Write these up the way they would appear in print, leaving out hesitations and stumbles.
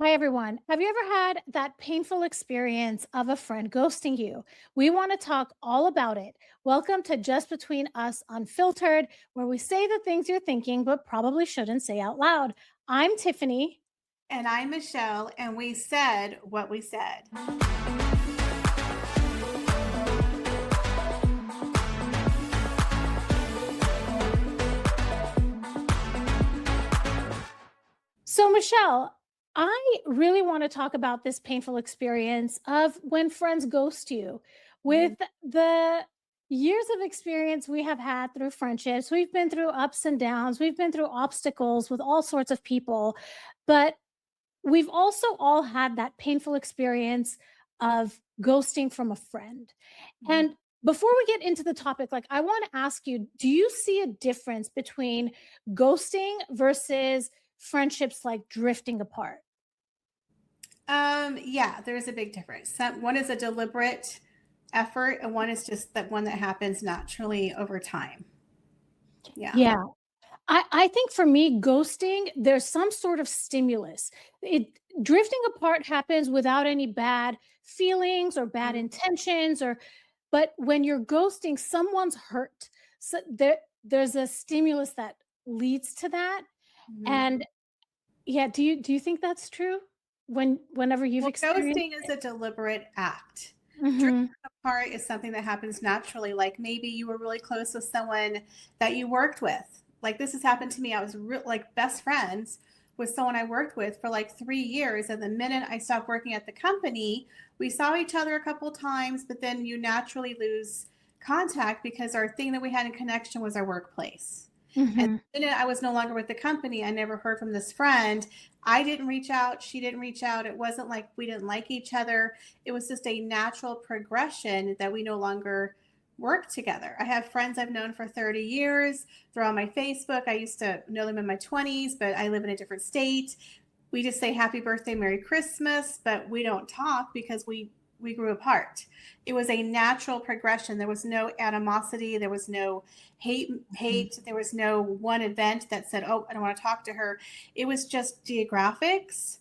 Hi, everyone. Have you ever had that painful experience of a friend ghosting you? We want to talk all about it. Welcome to Just Between Us Unfiltered, where we say the things you're thinking but probably shouldn't say out loud. I'm Tiffany. And I'm Michelle, and we said what we said. So, Michelle, I really want to talk about this painful experience of when friends ghost you. Mhm. With the years of experience we have had through friendships, we've been through ups and downs, we've been through obstacles with all sorts of people, but we've also all had that painful experience of ghosting from a friend. Mhm. And before we get into the topic, like I want to ask you, do you see a difference between ghosting versus friendships like drifting apart? Yeah, there's a big difference. One is a deliberate effort, and one is just that one that happens naturally over time. Yeah. Yeah. I think for me, ghosting, there's some sort of stimulus. It drifting apart happens without any bad feelings or bad Mhm. intentions or but when you're ghosting, someone's hurt. So there's a stimulus that leads to that. Mhm. And yeah, do you think that's true? Whenever you've Well, experienced ghosting is a deliberate act. Drifting Mhm. apart is something that happens naturally. Like maybe you were really close with someone that you worked with. Like this has happened to me. I was like best friends with someone I worked with for like 3 years. And the minute I stopped working at the company, we saw each other a couple times, but then you naturally lose contact because our thing that we had in connection was our workplace. And Mhm. the minute I was no longer with the company, I never heard from this friend. I didn't reach out. She didn't reach out. It wasn't like we didn't like each other. It was just a natural progression that we no longer work together. I have friends I've known for 30 years. They're on my Facebook. I used to know them in my 20s, but I live in a different state. We just say happy birthday, Merry Christmas, but we don't talk because we grew apart. It was a natural progression. There was no animosity, there was no Mhm. hate, there was no one event that said, "Oh, I don't want to talk to her." It was just geographics,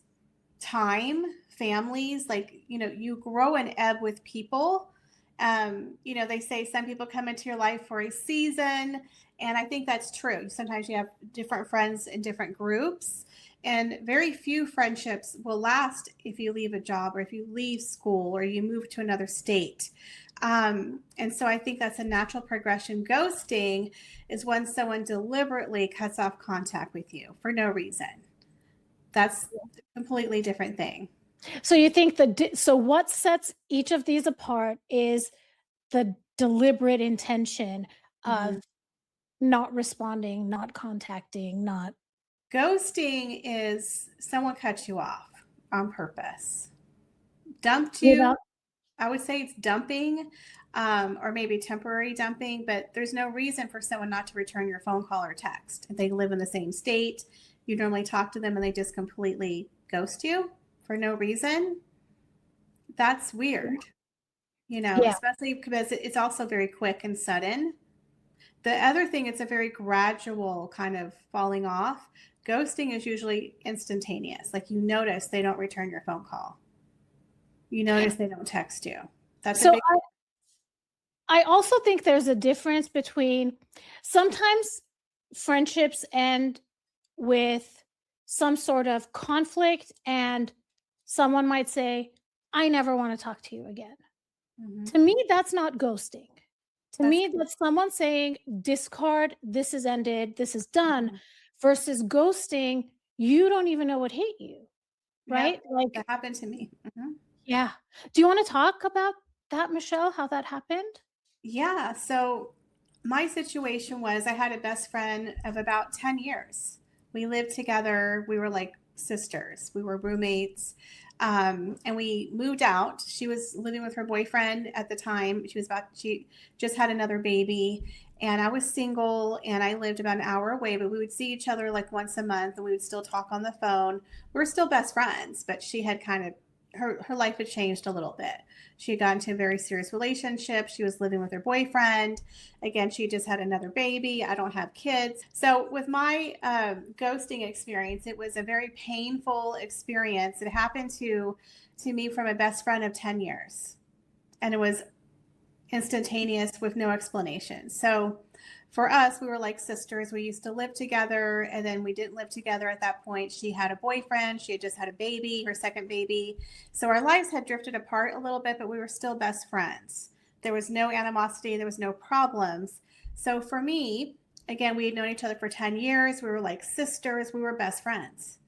time, families, like, you grow and ebb with people. They say some people come into your life for a season, and I think that's true. Sometimes you have different friends in different groups, and very few friendships will last if you leave a job or if you leave school or you move to another state. And so I think that's a natural progression. Ghosting is when someone deliberately cuts off contact with you for no reason. That's a completely different thing. So you think so what sets each of these apart is the deliberate intention Mhm. of not responding, not contacting, not Ghosting is someone cuts you off on purpose, dumped you. without I would say it's dumping, or maybe temporary dumping, but there's no reason for someone not to return your phone call or text. If they live in the same state, you normally talk to them and they just completely ghost you for no reason. That's weird, yeah. especially because it's also very quick and sudden. The other thing, it's a very gradual kind of falling off. Ghosting is usually instantaneous. Like you notice they don't return your phone call. You notice they don't text you. That's a So big. I also think there's a difference between sometimes friendships end with some sort of conflict and someone might say, "I never wanna talk to you again." Mhm. To me, that's not ghosting. To That's me, that's someone saying, "Discard, this is ended, this is done," mhm. versus ghosting, you don't even know what hit you, Yep, right? Like that happened to me. Mhm. yeah. Do you wanna talk about that, Michelle, how that happened? Yeah, so my situation was I had a best friend of about 10 years. We lived together. We were like sisters. We were roommates. And we moved out. She was living with her boyfriend at the time. She just had another baby. And I was single and I lived about an hour away, but we would see each other like once a month and we would still talk on the phone. We were still best friends, but she had kind of her life had changed a little bit. She had gotten into a very serious relationship. She was living with her boyfriend. Again, she just had another baby. I don't have kids. So with my ghosting experience, it was a very painful experience. It happened to me from a best friend of 10 years. And it was instantaneous with no explanation. So for us, we were like sisters. We used to live together, and then we didn't live together at that point. She had a boyfriend. She had just had a baby, her second baby. So our lives had drifted apart a little bit, but we were still best friends. There was no animosity, there was no problems. So for me, again, we had known each other for 10 years. We were like sisters, we were best friends.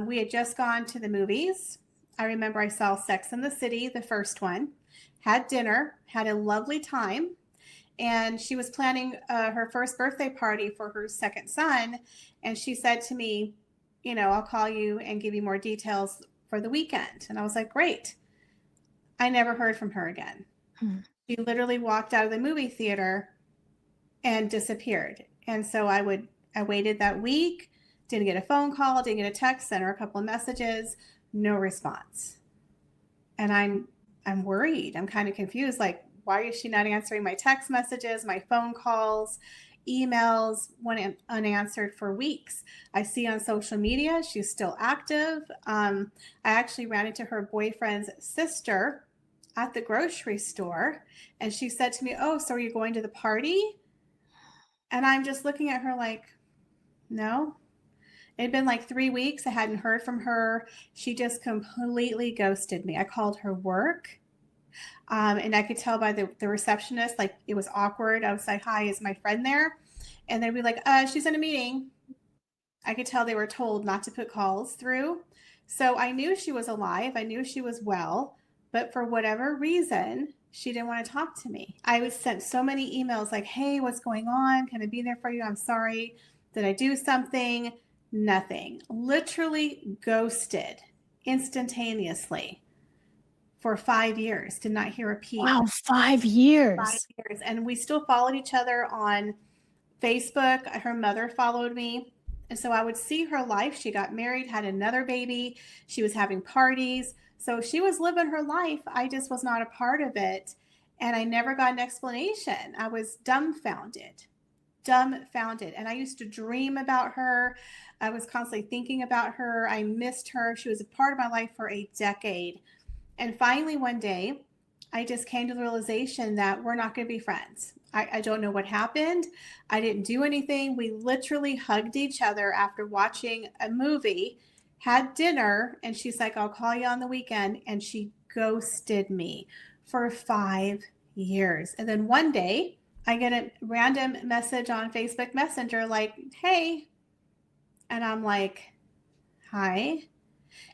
We had just gone to the movies. I remember I saw Sex and the City, the first one, had dinner, had a lovely time, and she was planning her first birthday party for her second son. And she said to me, you know, I'll call you and give you more details for the weekend. And I was like, great. I never heard from her again. Hmm. She literally walked out of the movie theater and disappeared. And so I waited that week, didn't get a phone call, didn't get a text, sent her a couple of messages, no response. And I'm worried. I'm kind of confused. Like, why is she not answering my text messages, my phone calls, emails went unanswered for weeks? I see on social media she's still active. I actually ran into her boyfriend's sister at the grocery store, and she said to me, "Oh, so are you going to the party?" And I'm just looking at her like, no. It had been like 3 weeks. I hadn't heard from her. She just completely ghosted me. I called her work. And I could tell by the receptionist, like it was awkward. I was like, "Hi, is my friend there?" And they'd be like, she's in a meeting. I could tell they were told not to put calls through. So I knew she was alive. I knew she was well. But for whatever reason, she didn't want to talk to me. I was sent so many emails like, "Hey, what's going on? Can I be there for you? I'm sorry. Did I do something?" Nothing. Literally ghosted instantaneously for 5 years. Did not hear a peep. Wow, 5 5 years. years. And we still followed each other on Facebook. Her mother followed me. And so I would see her life. She got married, had another baby. She was having parties. So she was living her life. I just was not a part of it. And I never got an explanation. I was dumbfounded. Dumbfounded. And I used to dream about her. I was constantly thinking about her. I missed her. She was a part of my life for a decade. And finally, one day, I just came to the realization that we're not going to be friends. I don't know what happened. I didn't do anything. We literally hugged each other after watching a movie, had dinner, and she's like, "I'll call you on the weekend." And she ghosted me for 5 years. And then one day, I get a random message on Facebook Messenger like, "Hey." And I'm like, "Hi."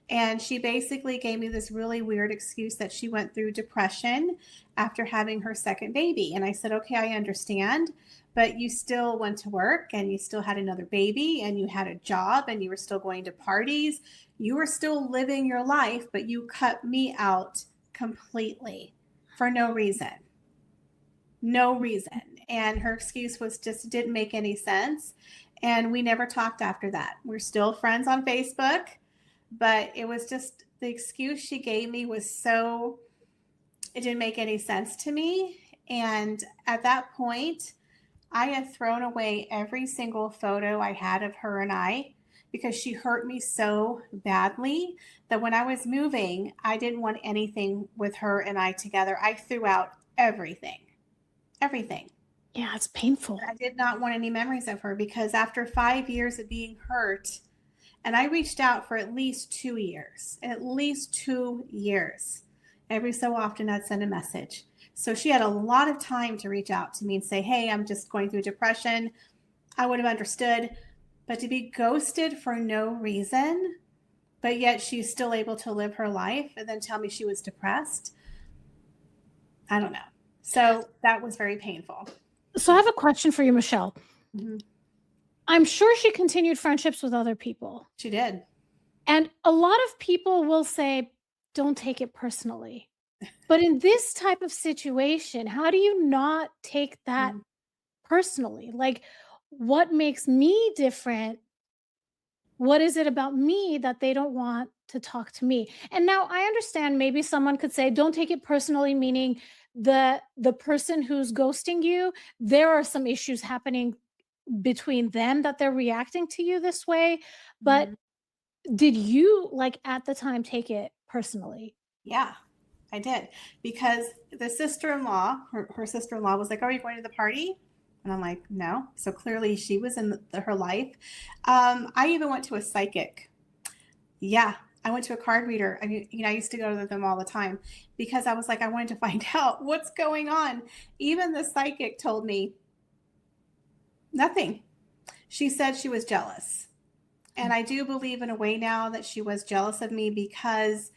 And she basically gave me this really weird excuse that she went through depression after having her second baby. And I said, "Okay, I understand, but you still went to work and you still had another baby and you had a job and you were still going to parties. You were still living your life, but you cut me out completely for no reason." No reason. And her excuse was just didn't make any sense. And we never talked after that. We're still friends on Facebook, but it was just the excuse she gave me was so, it didn't make any sense to me. And at that point, I had thrown away every single photo I had of her and I because she hurt me so badly that when I was moving, I didn't want anything with her and I together. I threw out everything, everything. Yeah, it's painful. I did not want any memories of her because after 5 years of being hurt, and I reached out for at least 2 years, at least 2 years. Every so often, I'd send a message. So she had a lot of time to reach out to me and say, "Hey, I'm just going through depression." I would have understood. But to be ghosted for no reason, but yet she's still able to live her life and then tell me she was depressed, I don't know. So that was very painful. So I have a question for you, Michelle. Mhm. I'm sure she continued friendships with other people. She did. And a lot of people will say, don't take it personally. But in this type of situation, how do you not take that Mm. personally? Like, what makes me different? What is it about me that they don't want to talk to me. And now I understand maybe someone could say, don't take it personally, meaning the person who's ghosting you, there are some issues happening between them that they're reacting to you this way. But Mhm. did you like at the time take it personally? Yeah, I did. Because the sister-in-law, her sister-in-law was like, "Are you going to the party?" And I'm like, "No." So clearly she was in her life. I even went to a psychic. Yeah, I went to a card reader. I mean, I used to go to them all the time because I was like, I wanted to find out what's going on. Even the psychic told me nothing. She said she was jealous. And I do believe in a way now that she was jealous of me because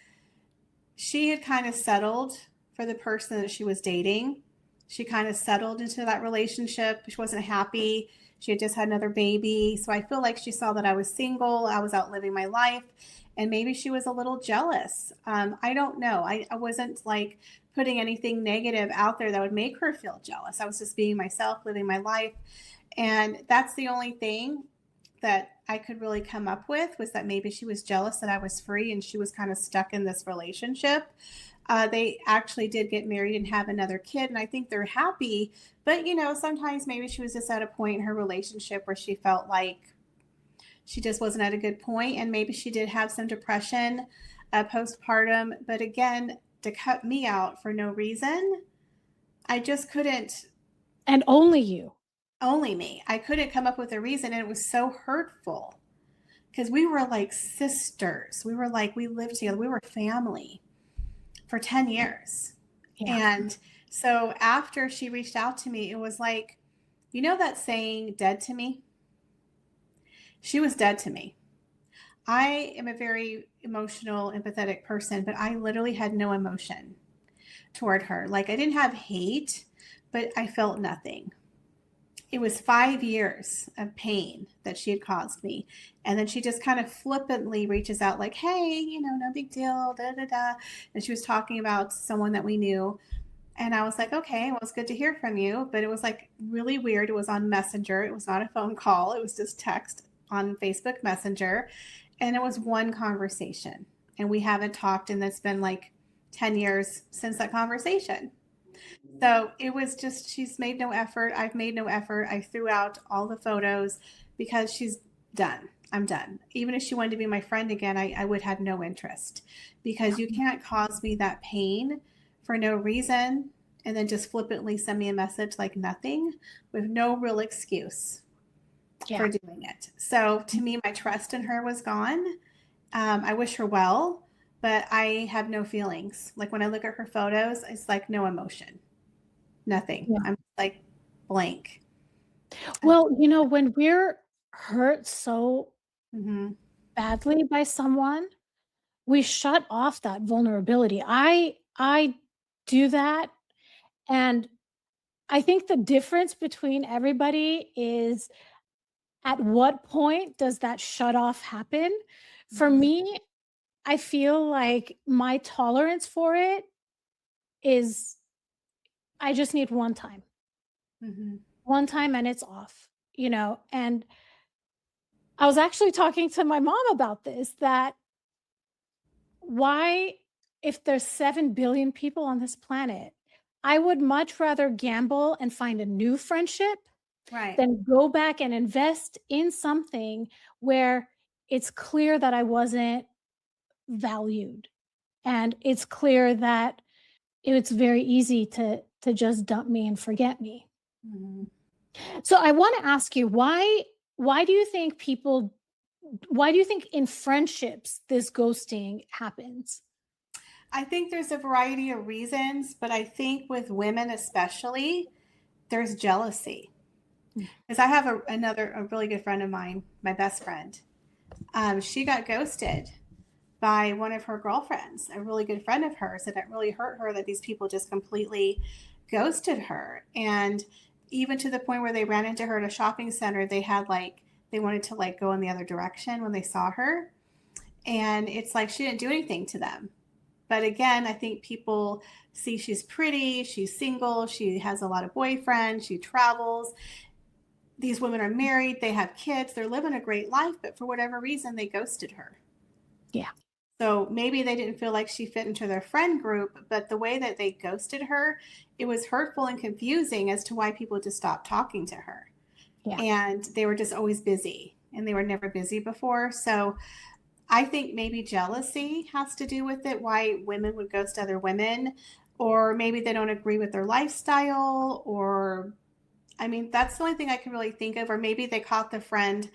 she had kind of settled for the person that she was dating. She kind of settled into that relationship. She wasn't happy. She had just had another baby. So I feel like she saw that I was single. I was out living my life. And maybe she was a little jealous. I don't know. I wasn't like putting anything negative out there that would make her feel jealous. I was just being myself, living my life. And that's the only thing that I could really come up with, was that maybe she was jealous that I was free and she was kind of stuck in this relationship. They actually did get married and have another kid, and I think they're happy. But, sometimes maybe she was just at a point in her relationship where she felt like she just wasn't at a good point, and maybe she did have some depression postpartum. But again, to cut me out for no reason, I just couldn't. And only you. Only me. I couldn't come up with a reason, and it was so hurtful because we were like sisters. We were like, we lived together. We were family for 10 years. Yeah. And so after she reached out to me, it was like, that saying, dead to me? She was dead to me. I am a very emotional, empathetic person, but I literally had no emotion toward her. Like, I didn't have hate, but I felt nothing. It was 5 years of pain that she had caused me. And then she just kind of flippantly reaches out like, hey, no big deal, da, da, da. And she was talking about someone that we knew. And I was like, okay, well, it's good to hear from you. But it was like really weird. It was on Messenger. It was not a phone call. It was just text on Facebook Messenger. And it was one conversation. And we haven't talked. And it's been like 10 years since that conversation. So it was just, she's made no effort. I've made no effort. I threw out all the photos because she's done. I'm done. Even if she wanted to be my friend again, I would have no interest, because you can't cause me that pain for no reason and then just flippantly send me a message like nothing, with no real excuse Yeah. for doing it. So to me, my trust in her was gone. I wish her well, but I have no feelings. Like when I look at her photos, it's like no emotion. Nothing. Yeah. I'm like blank. Well, when we're hurt so Mhm. badly by someone, we shut off that vulnerability. I do that, and I think the difference between everybody is, at what point does that shut off happen? For Mhm. me, I feel like my tolerance for it is, I just need one time. Mhm. One time and it's off, and I was actually talking to my mom about this, that why, if there's 7 billion people on this planet, I would much rather gamble and find a new friendship Right. than go back and invest in something where it's clear that I wasn't valued, and it's clear that it's very easy to just dump me and forget me. Mhm. So I want to ask you, why do you think people why do you think in friendships this ghosting happens? I think there's a variety of reasons, but I think with women especially, there's jealousy. Mm. Because I have a really good friend of mine, my best friend. She got ghosted by one of her girlfriends, a really good friend of hers, and it really hurt her that these people just completely ghosted her. And even to the point where they ran into her at a shopping center, they wanted to like go in the other direction when they saw her. And it's like she didn't do anything to them. But again, I think people see she's pretty, she's single, she has a lot of boyfriends, she travels. These women are married, they have kids, they're living a great life, but for whatever reason, they ghosted her. Yeah. So maybe they didn't feel like she fit into their friend group, but the way that they ghosted her, it was hurtful and confusing as to why people just stopped talking to her. Yeah. And they were just always busy and they were never busy before. So I think maybe jealousy has to do with it, why women would ghost other women, or maybe they don't agree with their lifestyle, or I mean, that's the only thing I can really think of. Or maybe they caught the friend,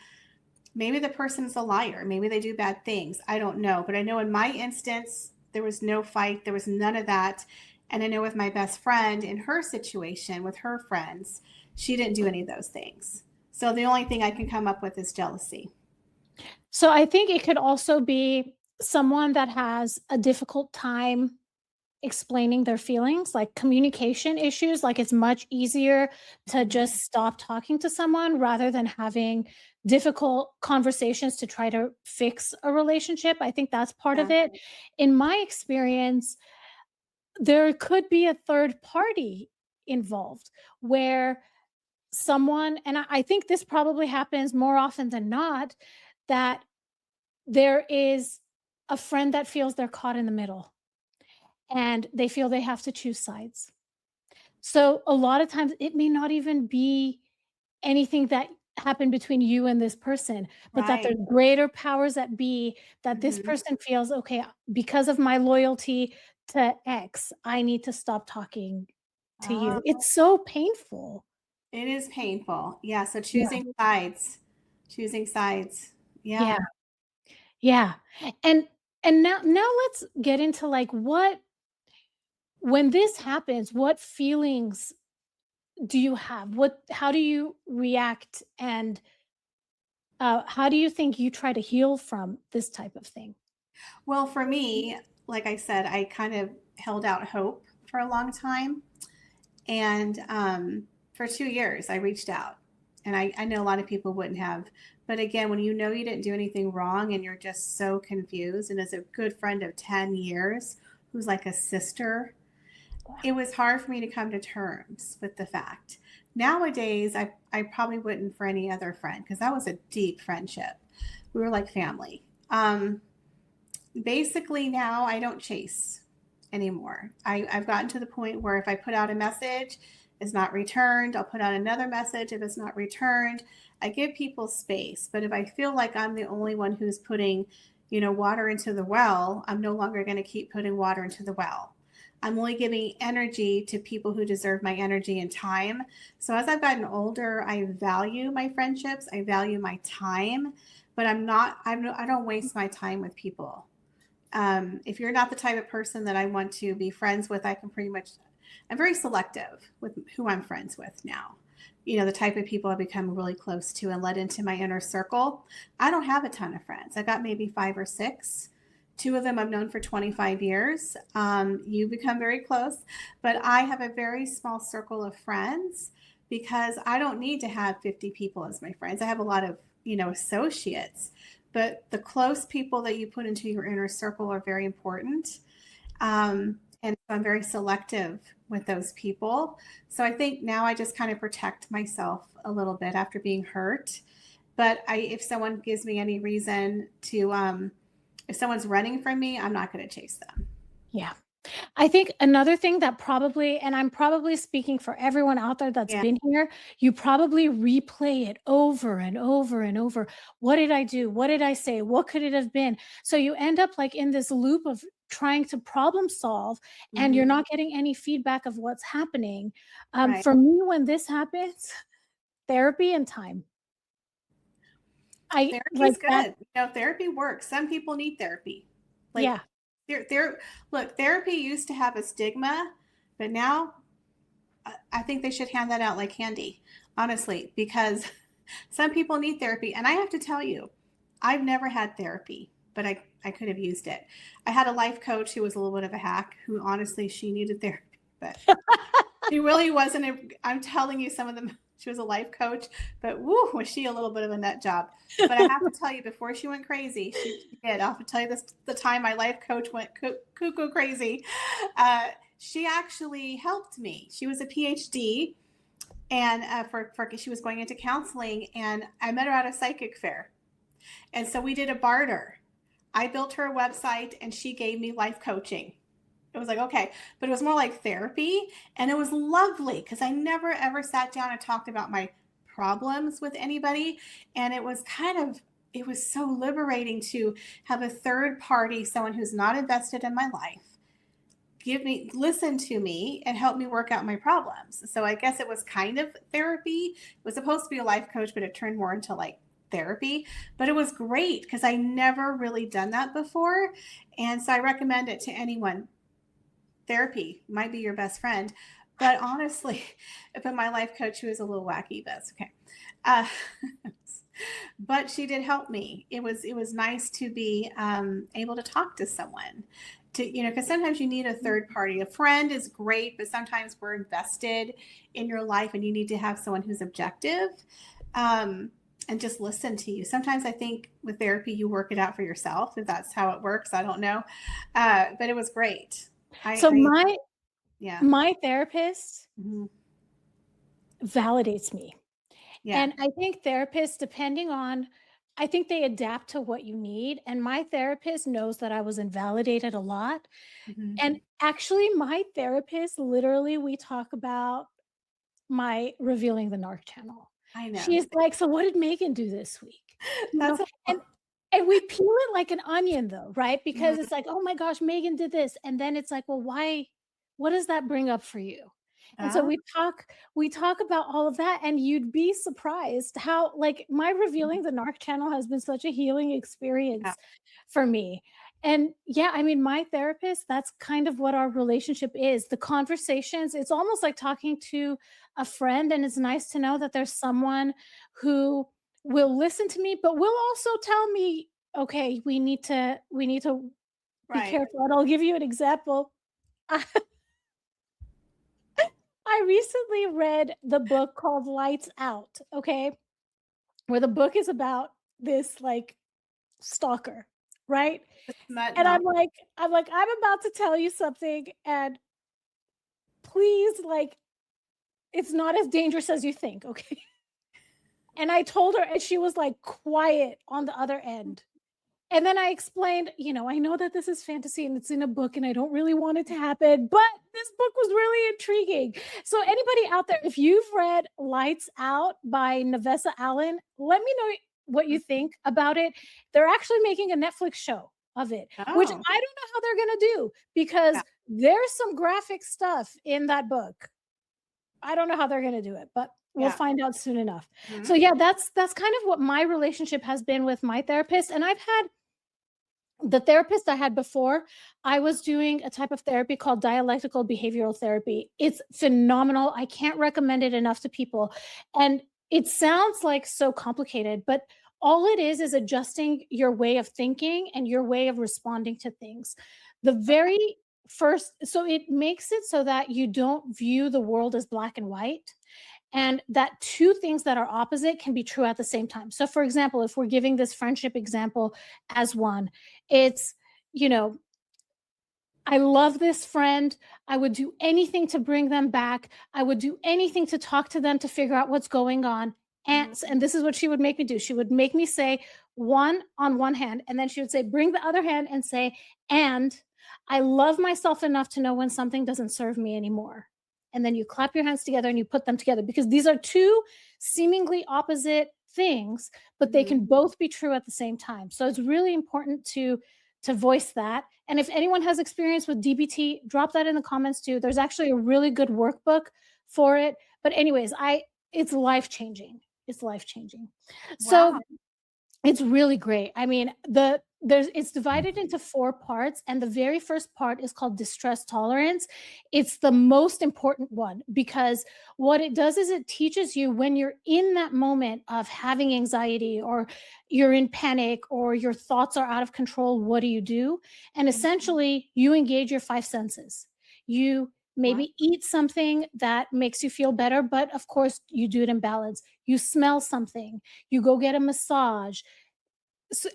maybe the person's a liar, maybe they do bad things. I don't know. But I know in my instance, there was no fight, there was none of that. And I know with my best friend in her situation with her friends, she didn't do any of those things. So the only thing I can come up with is jealousy. So I think it could also be someone that has a difficult time explaining their feelings, like communication issues. Like it's much easier to Mhm. just stop talking to someone rather than having difficult conversations to try to fix a relationship. I think that's part of Yeah. it. In my experience, there could be a third party involved where someone, and I think this probably happens more often than not, that there is a friend that feels they're caught in the middle and they feel they have to choose sides. So a lot of times it may not even be anything that happened between you and this person, but that there Right. are greater powers that be, that this Mhm. person feels, okay, because of my loyalty to X, I need to stop talking to Oh, you. It's so painful. it is painful. Yeah, so Yeah. choosing sides. Choosing sides. Yeah. Yeah. Yeah. And now let's get into like what when this happens, what feelings do you have? What how do you react and how do you think you try to heal from this type of thing? Well, for me, like I said, I kind of held out hope for a long time. And for 2 years, I reached out. And I know a lot of people wouldn't have. But again, when you know you didn't do anything wrong and you're just so confused, and as a good friend of 10 years, who's like a sister, it was hard for me to come to terms with the fact. Nowadays, I probably wouldn't for any other friend because that was a deep friendship. We were like family. Basically, now I don't chase anymore. I've gotten to the point where if I put out a message, it's not returned, I'll put out another message if it's not returned. I give people space, but if I feel like I'm the only one who's putting, water into the well, I'm no longer going to keep putting water into the well. I'm only giving energy to people who deserve my energy and time. So as I've gotten older, I value my friendships, I value my time, but I don't waste my time with people. If you're not the type of person that I want to be friends with, I'm very selective with who I'm friends with now. The type of people I become really close to and let into my inner circle. I don't have a ton of friends. I got maybe 5 or 6. Two of them I've known for 25 years. You become very close, but I have a very small circle of friends because I don't need to have 50 people as my friends. I have a lot of, associates, but the close people that you put into your inner circle are very important. And so I'm very selective with those people. So I think now I just kind of protect myself a little bit after being hurt. But if someone gives me any reason to, if someone's running from me, I'm not going to chase them. Yeah. I think another thing that probably, and I'm probably speaking for everyone out there that's Yeah. been here, you probably replay it over and over and over. What did I do? What did I say? What could it have been? So you end up like in this loop of trying to problem solve and you're Hmm. not getting any feedback of what's happening. Right. For me, when this happens, therapy and time. I like Therapy's that. good. Therapy works. Some people need therapy. Like Yeah. there look, therapy used to have a stigma, but now I think they should hand that out like candy, honestly, because some people need therapy. And I have to tell you, I've never had therapy, but I could have used it. I had a life coach who was a little bit of a hack, who honestly, she needed therapy, but she really wasn't. I'm telling you, some of them, she was a life coach, but woo, was she a little bit of a nut job. But I have to tell you, before she went crazy, she did. I'll have to tell you this: the time my life coach went cuckoo crazy, she actually helped me. She was a PhD, and for she was going into counseling, and I met her at a psychic fair, and so we did a barter. I built her a website and she gave me life coaching. It was like, okay, but it was more like therapy. And it was lovely because I never ever sat down and talked about my problems with anybody. And it was it was so liberating to have a third party, someone who's not invested in my life, listen to me and help me work out my problems. So I guess it was kind of therapy. It was supposed to be a life coach, but it turned more into like therapy. But it was great because I never really done that before. And so I recommend it to anyone. Therapy might be your best friend. But honestly, but my life coach, who is a little wacky, but that's okay. Uh, but she did help me. It was nice to be able to talk to someone, to because sometimes you need a third party. A friend is great, but sometimes we're invested in your life, and you need to have someone who's objective, and just listen to you. Sometimes I think with therapy, you work it out for yourself. If that's how it works, I don't know, but it was great. So I yeah. my therapist Mhm. validates me. Yeah. And I think therapists, I think they adapt to what you need. And my therapist knows that I was invalidated a lot. Mhm. And actually, my therapist, literally, we talk about my revealing the narc channel. I know. She's like, "So what did Megan do this week?" You know, That's a and we peel it like an onion though, right? Because Mhm. it's like, "Oh my gosh, Megan did this." And then it's like, "Well, why what does that bring up for you?" And so Oh, we talk about all of that, and you'd be surprised how, like, my revealing the narc channel has been such a healing yeah. experience for me. And yeah, I mean, my therapist, that's kind of what our relationship is. The conversations, it's almost like talking to a friend, and it's nice to know that there's someone who will listen to me, but will also tell me, "Okay, we need to be Right. careful." And I'll give you an example. I recently read the book called Lights Out, okay? Where the book is about this, like, stalker, right? The smut And not I'm about to tell you something, and please, like, it's not as dangerous as you think, okay? And I told her, and she was, like, quiet on the other end. And then I explained, "I know that this is fantasy and it's in a book and I don't really want it to happen, but this book was really intriguing." So anybody out there, if you've read Lights Out by Navessa Allen, let me know what you think about it. They're actually making a Netflix show of it, which Oh, I don't know how they're gonna do yeah. because there's some graphic stuff in that book. I don't know how they're gonna do it, but we'll Yeah. find out soon enough. So Mhm. yeah, that's kind of what my relationship has been with my therapist, and I've had the therapist I had before, I was doing a type of therapy called dialectical behavioral therapy. It's phenomenal. I can't recommend it enough to people. And it sounds like so complicated, but all it is adjusting your way of thinking and your way of responding to things. The very first, so it makes it so that you don't view the world as black and white, and that two things that are opposite can be true at the same time. So, for example, if we're giving this friendship example as one, it's, you know, I love this friend. I would do anything to bring them back. I would do anything to talk to them to figure out what's going on. Mhm. And this is what she would make me do. She would make me say one on one hand, and then she would say, bring the other hand and say, and I love myself enough to know when something doesn't serve me anymore. And then you clap your hands together and you put them together because these are two seemingly opposite things, but they Mhm. can both be true at the same time. So it's really important to voice that. And if anyone has experience with DBT, drop that in the comments too. There's actually a really good workbook for it. But anyways, I it's life changing. It's life changing. Wow. So it's really great. I mean, it's divided into 4 parts, and the very first part is called distress tolerance. It's the most important one because what it does is it teaches you when you're in that moment of having anxiety or you're in panic or your thoughts are out of control, what do you do? And Mhm. essentially, you engage your 5 senses. You Wow. maybe eat something that makes you feel better, but of course, you do it in balance. You smell something, you go get a massage, so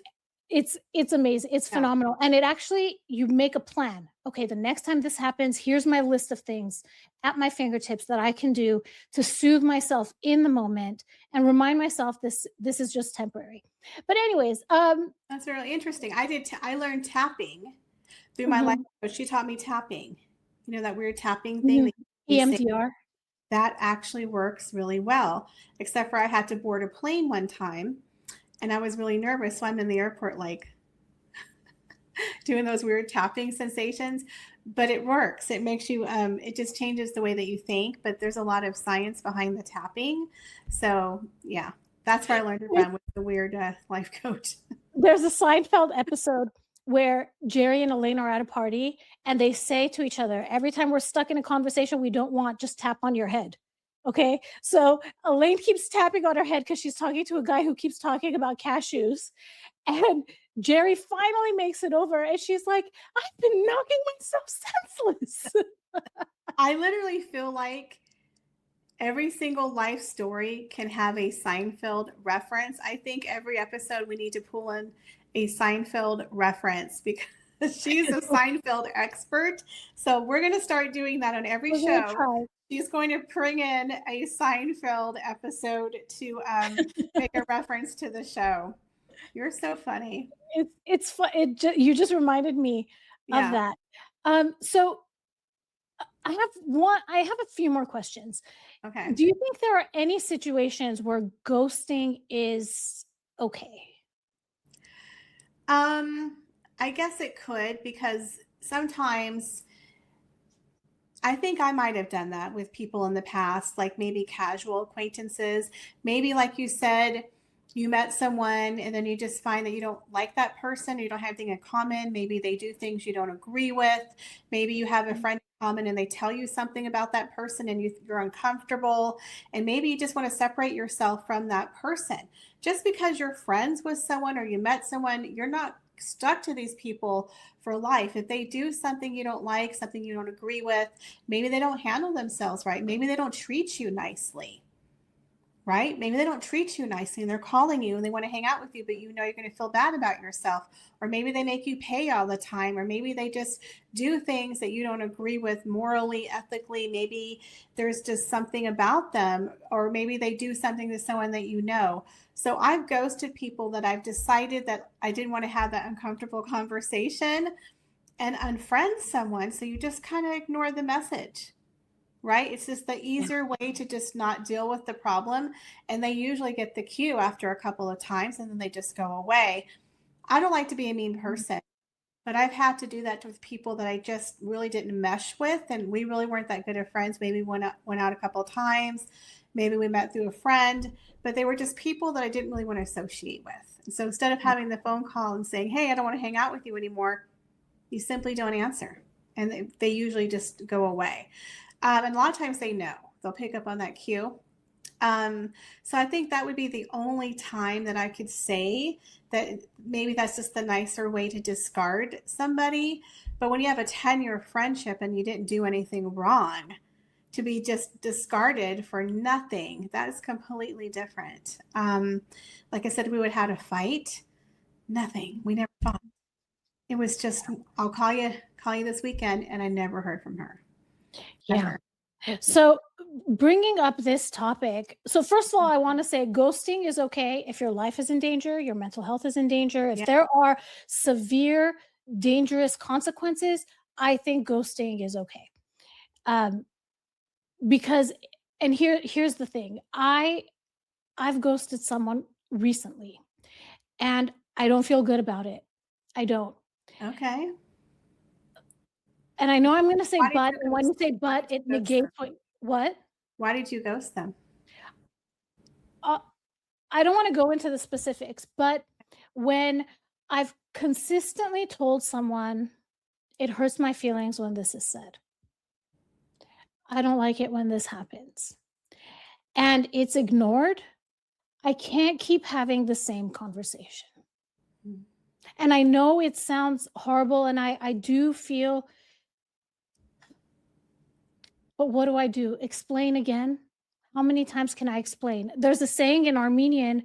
It's amazing. It's Yeah. phenomenal. And it actually you make a plan. Okay, the next time this happens, here's my list of things at my fingertips that I can do to soothe myself in the moment and remind myself this is just temporary. But anyways, That's really interesting. I learned tapping through my life mhm, coach. She taught me tapping. You know, that weird tapping thing mhm, that you say EMDR. that actually works really well. Except for I had to board a plane one time and I was really nervous. So I'm in the airport like doing those weird tapping sensations, but it works. It makes you it just changes the way that you think, but there's a lot of science behind the tapping. So, yeah. That's where I learned it from with the weird life coach. There's a Seinfeld episode where Jerry and Elaine are at a party and they say to each other, every time we're stuck in a conversation we don't want, just tap on your head. Okay. So Elaine keeps tapping on her head because she's talking to a guy who keeps talking about cashews. And Jerry finally makes it over. And she's like, I've been knocking myself senseless. I literally feel like every single life story can have a Seinfeld reference. I think every episode we need to pull in a Seinfeld reference because she's a Seinfeld expert. So we're going to start doing that on every We're going to show. try. She's going to bring in a Seinfeld episode to make a reference to the show. You're so funny. It's fun. You just reminded me of Yeah. that. So I have a few more questions. Okay. Do you think there are any situations where ghosting is okay? Um, I guess it could because sometimes I think I might have done that with people in the past, like maybe casual acquaintances. Maybe, like you said, you met someone and then you just find that you don't like that person, you don't have anything in common. Maybe they do things you don't agree with. Maybe you have a friend in common and they tell you something about that person and you're uncomfortable. And maybe you just want to separate yourself from that person. Just because you're friends with someone or you met someone, you're not stuck to these people for life. If they do something you don't like, something you don't agree with, maybe they don't handle themselves right. Maybe they don't treat you nicely, right? Maybe they don't treat you nicely and they're calling you and they want to hang out with you, but you know you're going to feel bad about yourself. Or maybe they make you pay all the time. Or maybe they just do things that you don't agree with morally, ethically. Maybe there's just something about them. Or maybe they do something to someone that you know. So I've ghosted people that I've decided that I didn't want to have that uncomfortable conversation and unfriend someone. So you just kind of ignore the message, right? It's just the Yeah. easier way to just not deal with the problem. And they usually get the cue after a couple of times and then they just go away. I don't like to be a mean person, but I've had to do that with people that I just really didn't mesh with. And we really weren't that good of friends. Maybe went out a couple of times. Maybe we met through a friend, but they were just people that I didn't really want to associate with. And so instead of having the phone call and saying, hey, I don't want to hang out with you anymore, you simply don't answer. And they usually just go away. And a lot of times they know, they'll pick up on that cue. So I think that would be the only time that I could say that maybe that's just the nicer way to discard somebody. But when you have a 10-year friendship and you didn't do anything wrong, to be just discarded for nothing, that is completely different. Like I said, we would have had a fight. Nothing. We never fought. It was just, I'll call you this weekend, and I never heard from her. Yeah. Ever. So, bringing up this topic, so first of all, I want to say ghosting is okay if your life is in danger, your mental health is in danger. If Yeah. there are severe, dangerous consequences, I think ghosting is okay. Um, because, and here's the thing, I've ghosted someone recently, and I don't feel good about it. I don't. Okay. And I know I'm going to say Why did but, you and when ghost you say Why but, did it you ghost them? negates what? Why did you ghost them? Uh, I don't wanna go into the specifics, but when I've consistently told someone, "It hurts my feelings when this is said. I don't like it when this happens," and it's ignored, I can't keep having the same conversation. Mm. And I know it sounds horrible, and I do feel, but what do I do? Explain again? How many times can I explain? There's a saying in Armenian,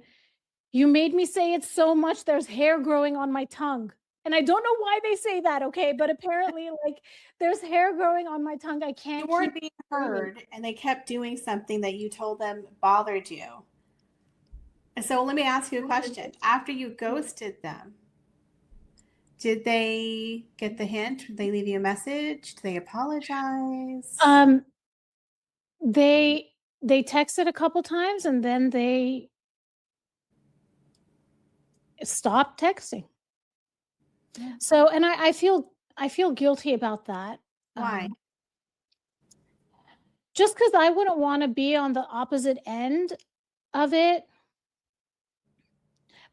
You made me say it so much there's hair growing on my tongue. And I don't know why they say that, okay? But apparently, like, there's hair growing on my tongue. I You can't keep weren't being saying. heard and they kept doing something that you told them bothered you. And so let me ask you a question. After you ghosted them, did they get the hint? Did they leave you a message? Did they apologize? Um, they texted a couple times and then they stopped texting. Yeah. So, and I feel guilty about that. Why? Just because I wouldn't wanna be on the opposite end of it,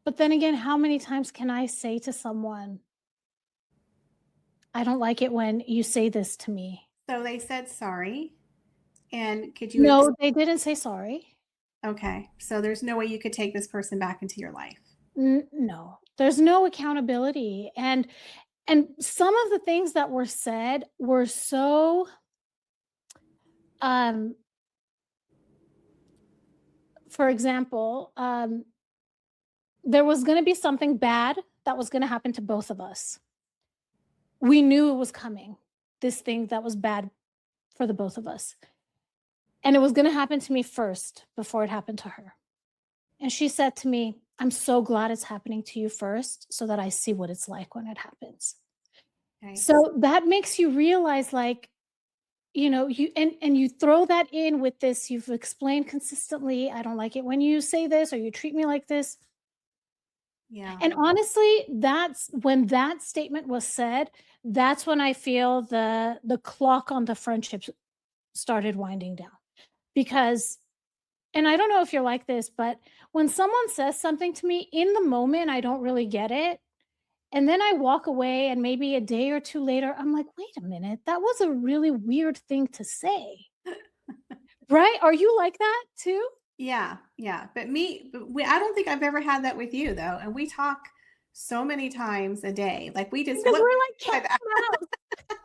but then again, how many times can I say to someone, "I don't like it when you say this to me." So they said sorry. And could you No, they didn't say sorry. okay. So there's no way you could take this person back into your life. No. There's no accountability, and some of the things that were said were so, um for example, there was gonna be something bad that was gonna happen to both of us. We knew it was coming, this thing that was bad for the both of us, and it was gonna happen to me first before it happened to her. And she said to me, "I'm so glad it's happening to you first so that I see what it's like when it happens." Okay. So that makes you realize, like, you and you throw that in with this, you've explained consistently, "I don't like it when you say this or you treat me like this." Yeah. And honestly, that's when that statement was said, that's when I feel the clock on the friendships started winding down. Because and I don't know if you're like this, but when someone says something to me in the moment, I don't really get it. And then I walk away and maybe a day or 2 later, I'm like, "Wait a minute, that was a really weird thing to say." Right? Are you like that too? Yeah, yeah, but I don't think I've ever had that with you though, and we talk so many times a day. Like we just Because what we're like cat by that and mouse.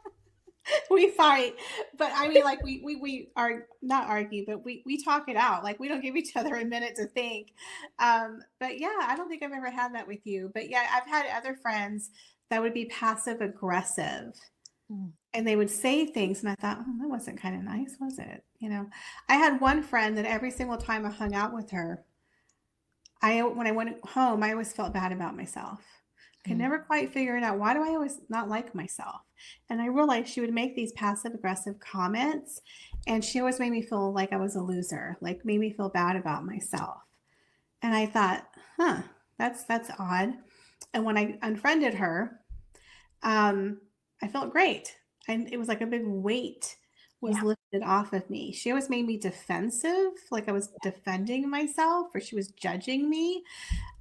we fight, but I mean, like we are not argue, but we talk it out. Like we don't give each other a minute to think. But yeah, I don't think I've ever had that with you. But yeah, I've had other friends that would be passive aggressive Mm. and they would say things and I thought, oh, that wasn't kind of nice, was it? I had one friend that every single time I hung out with her, I when I went home, I always felt bad about myself. Could Mm. never quite figure it out. Why do I always not like myself? And I realized she would make these passive aggressive comments and she always made me feel like I was a loser, like made me feel bad about myself. And I thought, huh, that's odd. And when I unfriended her, I felt great. And it was like a big weight was Yeah. lifted off of me. She always made me defensive, like I was defending myself or she was judging me.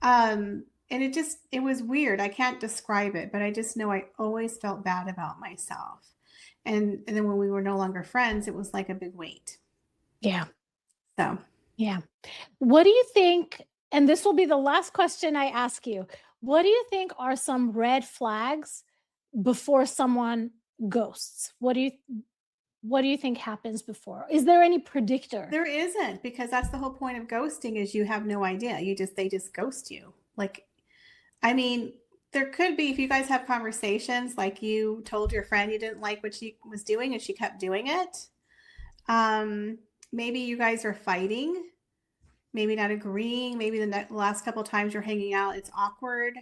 And it was weird. I can't describe it, but I just know I always felt bad about myself. And then when we were no longer friends, it was like a big weight. Yeah. So Yeah. What do you think, and this will be the last question I ask you. What do you think are some red flags before someone ghosts? What do you think happens before? Is there any predictor? there isn't because that's the whole point of ghosting is you have no idea. They just ghost you. Like I mean, there could be if you guys have conversations like you told your friend you didn't like what she was doing and she kept doing it. Um, maybe you guys are fighting, maybe not agreeing. Maybe the last couple times you're hanging out, it's awkward,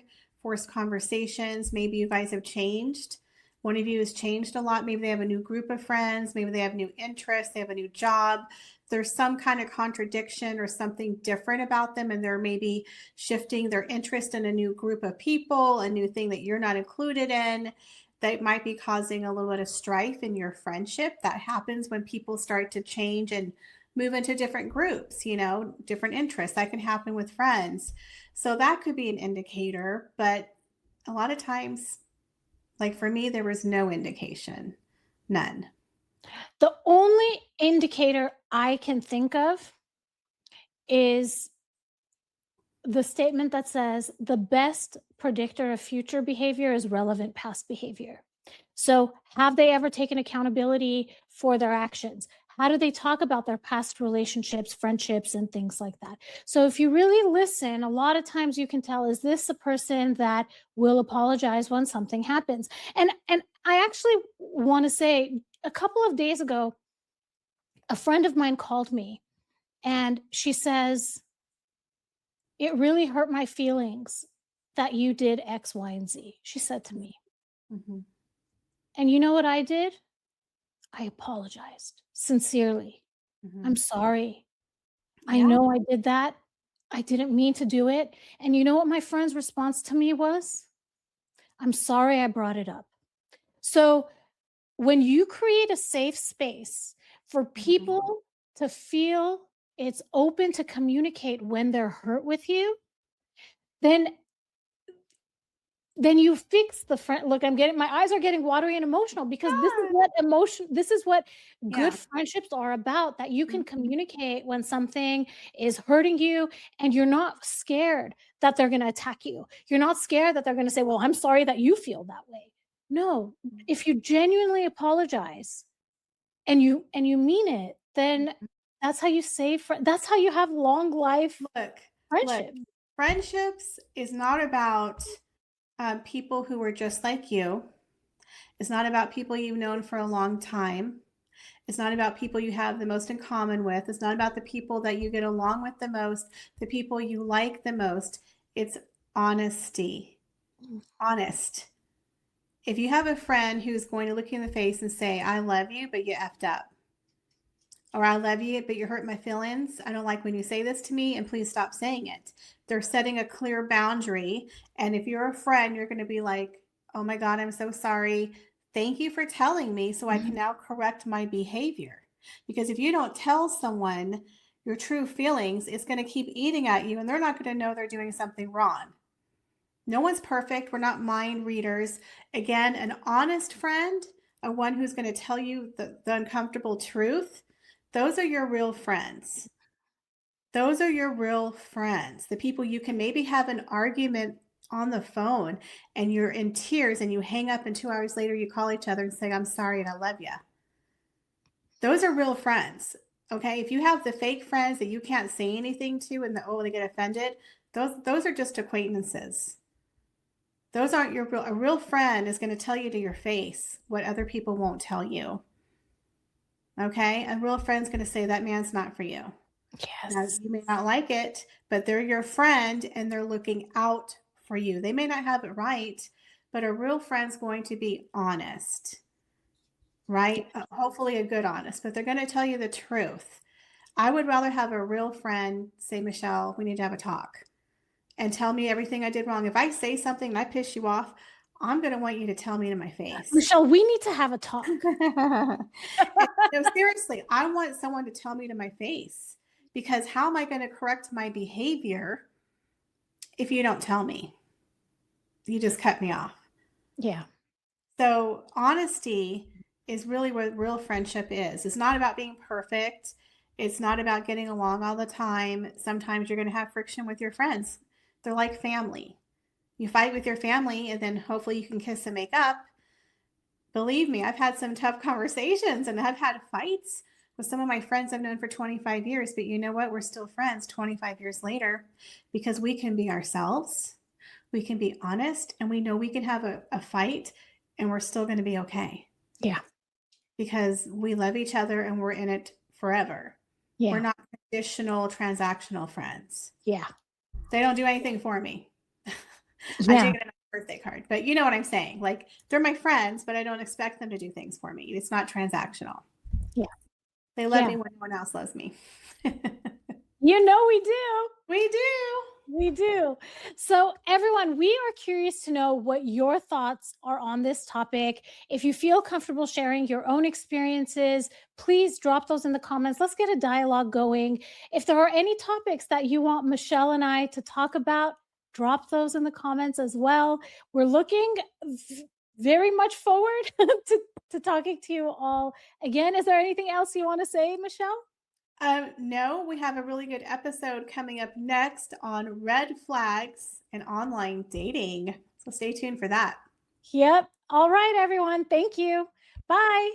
forced conversations. Maybe you guys have changed. One of you has changed a lot. Maybe they have a new group of friends. Maybe they have new interests. They have a new job. There's some kind of contradiction or something different about them, and they're maybe shifting their interest in a new group of people, a new thing that you're not included in. That might be causing a little bit of strife in your friendship. That happens when people start to change and move into different groups, different interests. That can happen with friends. So that could be an indicator. But a lot of times, like for me, there was no indication, none. The only indicator I can think of is the statement that says the best predictor of future behavior is relevant past behavior. So, have they ever taken accountability for their actions? How do they talk about their past relationships, friendships, and things like that? So if you really listen, a lot of times you can tell, is this a person that will apologize when something happens? And I actually want to say, a couple of days ago, a friend of mine called me and she says, "It really hurt my feelings that you did X, Y, and Z." She said to me. Mhm. And you know what I did? I apologized sincerely. "I'm Mhm. sorry. I Yeah. know I did that. I didn't mean to do it." And you know what my friend's response to me was? "I'm sorry I brought it up." So when you create a safe space for Mhm. people to feel it's open to communicate when they're hurt with you, then you fix the friend. Look, my eyes are getting watery and emotional because this is what good Yeah. friendships are about, that you can Mhm. communicate when something is hurting you and you're not scared that they're going to attack you. You're not scared that they're going to say, "Well, I'm sorry that you feel that way." No, if you genuinely apologize and you mean it, then Mhm. that's how you that's how you have long life Look, look, friendships. friendships is not about people who are just like you. It's not about people you've known for a long time. It's not about people you have the most in common with. It's not about the people that you get along with the most, the people you like the most. It's honesty. Honest. If you have a friend who's going to look you in the face and say, "I love you, but you effed up," or "I love you, but you hurt my feelings. I don't like when you say this to me, and please stop saying it." They're setting a clear boundary. And if you're a friend, you're going to be like, "Oh my God, I'm so sorry. Thank you for telling me so I can now correct my behavior." Because if you don't tell someone your true feelings, it's going to keep eating at you and they're not going to know they're doing something wrong. No one's perfect. We're not mind readers. Again, an honest friend, a one who's going to tell you the uncomfortable truth, those are your real friends. Those are your real friends. The people you can maybe have an argument on the phone and you're in tears and you hang up and 2 hours later you call each other and say, "I'm sorry and I love you." Those are real friends. Okay. If you have the fake friends that you can't say anything to and they get offended, those are just acquaintances. Those aren't your real. A real friend is going to tell you to your face what other people won't tell you. Okay? A real friend's going to say that man's not for you. Now, Yes. you may not like it, but they're your friend and they're looking out for you. They may not have it right, but a real friend's going to be honest, right? Hopefully a good honest, but they're going to tell you the truth. I would rather have a real friend say, "Michelle, we need to have a talk," and tell me everything I did wrong. If I say something and I piss you off, I'm going to want you to tell me to my face. Michelle, we need to have a talk. No, seriously, I want someone to tell me to my face because how am I going to correct my behavior if you don't tell me? You just cut me off. Yeah. So, honesty is really what real friendship is. It's not about being perfect. It's not about getting along all the time. Sometimes you're going to have friction with your friends. They're like family. You fight with your family and then hopefully you can kiss and make up. Believe me, I've had some tough conversations and I've had fights with some of my friends I've known for 25 years. But you know what? We're still friends 25 years later because we can be ourselves, we can be honest, and we know we can have a fight and we're still going to be okay Yeah. because we love each other and we're in it forever. We're Yeah. not conditional, transactional friends. Yeah. They don't do anything for me. I do Yeah. get a birthday card, but you know what I'm saying. Like they're my friends, but I don't expect them to do things for me. It's not transactional. Yeah. They love Yeah. me when no one else loves me. You know we do. We do. We do. So, everyone, we are curious to know what your thoughts are on this topic. If you feel comfortable sharing your own experiences, please drop those in the comments. Let's get a dialogue going. If there are any topics that you want Michelle and I to talk about, drop those in the comments as well. We're looking very much forward to talking to you all again. Is there anything else you want to say, Michelle? No, we have a really good episode coming up next on red flags and online dating. So stay tuned for that. Yep. All right, everyone. Thank you. Bye.